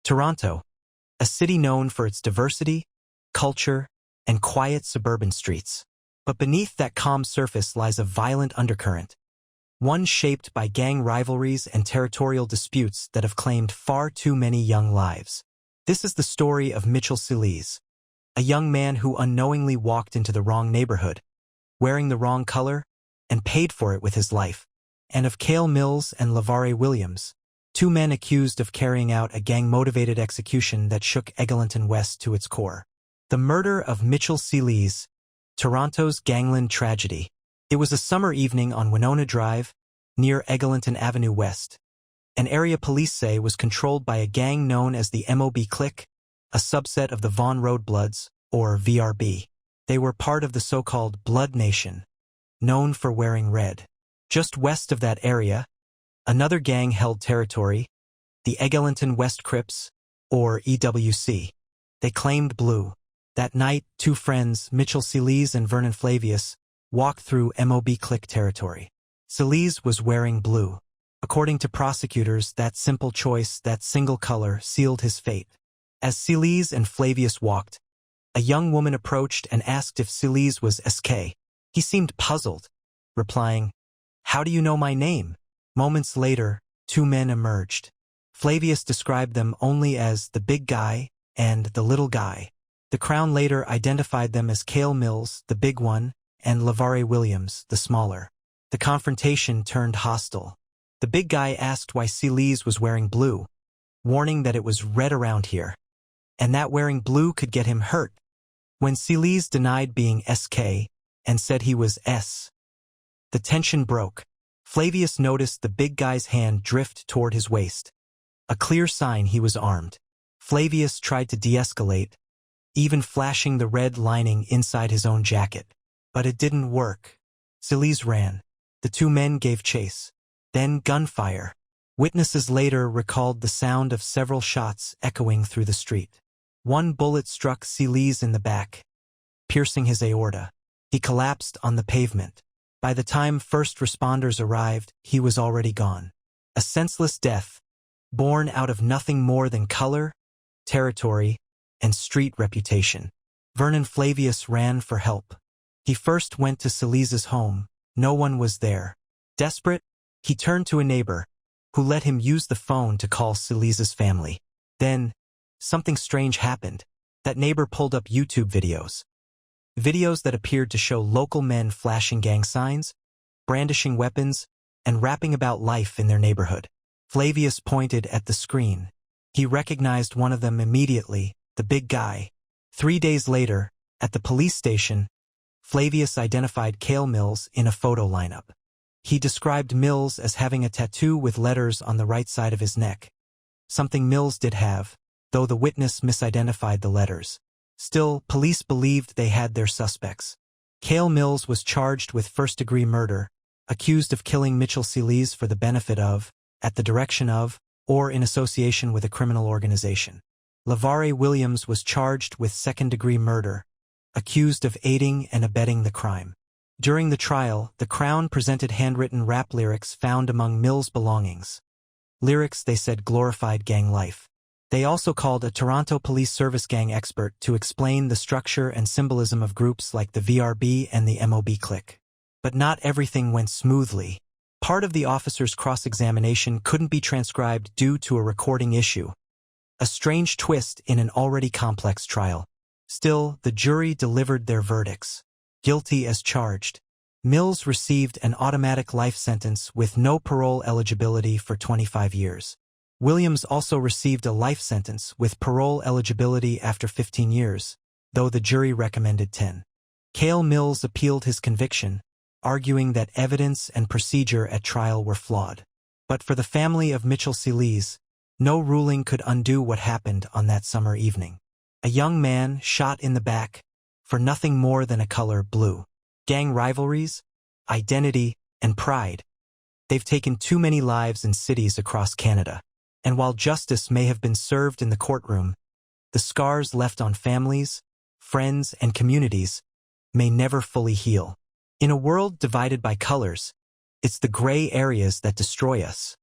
Toronto, a city known for its diversity, culture, and quiet suburban streets. But beneath that calm surface lies a violent undercurrent, one shaped by gang rivalries and territorial disputes that have claimed far too many young lives. This is the story of Mitchell Celise, a young man who unknowingly walked into the wrong neighborhood, wearing the wrong color, and paid for it with his life, and of Chael Mills and Lavare Williams, two men accused of carrying out a gang-motivated execution that shook Eglinton West to its core. The murder of Mitchell Celise, Toronto's Gangland tragedy. It was a summer evening on Winona Drive, near Eglinton Avenue West. An area police say was controlled by a gang known as the MOB Clique, a subset of the Vaughan Road Bloods, or VRB. They were part of the so-called Blood Nation, known for wearing red. Just west of that area, another gang held territory, the Eglinton West Crips, or EWC. They claimed blue. That night, two friends, Mitchell Celise and Vernon Flavius, walked through MOB Clique territory. Celise was wearing blue. According to prosecutors, that simple choice, that single color, sealed his fate. As Celise and Flavius walked, a young woman approached and asked if Celise was SK. He seemed puzzled, replying, "How do you know my name?" Moments later, two men emerged. Flavius described them only as the big guy and the little guy. The Crown later identified them as Chael Mills, the big one, and Lavare Williams, the smaller. The confrontation turned hostile. The big guy asked why Celise was wearing blue, warning that it was red around here, and that wearing blue could get him hurt. When Celise denied being SK and said he was S, the tension broke. Flavius noticed the big guy's hand drift toward his waist, a clear sign he was armed. Flavius tried to de-escalate, even flashing the red lining inside his own jacket. But it didn't work. Celise ran. The two men gave chase. Then gunfire. Witnesses later recalled the sound of several shots echoing through the street. One bullet struck Celise in the back, piercing his aorta. He collapsed on the pavement. By the time first responders arrived, he was already gone. A senseless death, born out of nothing more than color, territory, and street reputation. Vernon Flavius ran for help. He first went to Celise's home. No one was there. Desperate, he turned to a neighbor, who let him use the phone to call Celise's family. Then, something strange happened. That neighbor pulled up YouTube videos. Videos that appeared to show local men flashing gang signs, brandishing weapons, and rapping about life in their neighborhood. Flavius pointed at the screen. He recognized one of them immediately, the big guy. 3 days later, at the police station, Flavius identified Chael Mills in a photo lineup. He described Mills as having a tattoo with letters on the right side of his neck, something Mills did have, though the witness misidentified the letters. Still, police believed they had their suspects. Chael Mills was charged with first-degree murder, accused of killing Mitchell Celise for the benefit of, at the direction of, or in association with a criminal organization. Lavare Williams was charged with second-degree murder, accused of aiding and abetting the crime. During the trial, the Crown presented handwritten rap lyrics found among Mills' belongings. Lyrics they said glorified gang life. They also called a Toronto Police Service gang expert to explain the structure and symbolism of groups like the VRB and the MOB Clique. But not everything went smoothly. Part of the officer's cross-examination couldn't be transcribed due to a recording issue. A strange twist in an already complex trial. Still, the jury delivered their verdicts. Guilty as charged. Mills received an automatic life sentence with no parole eligibility for 25 years. Williams also received a life sentence with parole eligibility after 15 years, though the jury recommended 10. Chael Mills appealed his conviction, arguing that evidence and procedure at trial were flawed. But for the family of Mitchell Celise, no ruling could undo what happened on that summer evening. A young man shot in the back for nothing more than a color blue. Gang rivalries, identity, and pride. They've taken too many lives in cities across Canada. And while justice may have been served in the courtroom, the scars left on families, friends, and communities may never fully heal. In a world divided by colors, it's the gray areas that destroy us.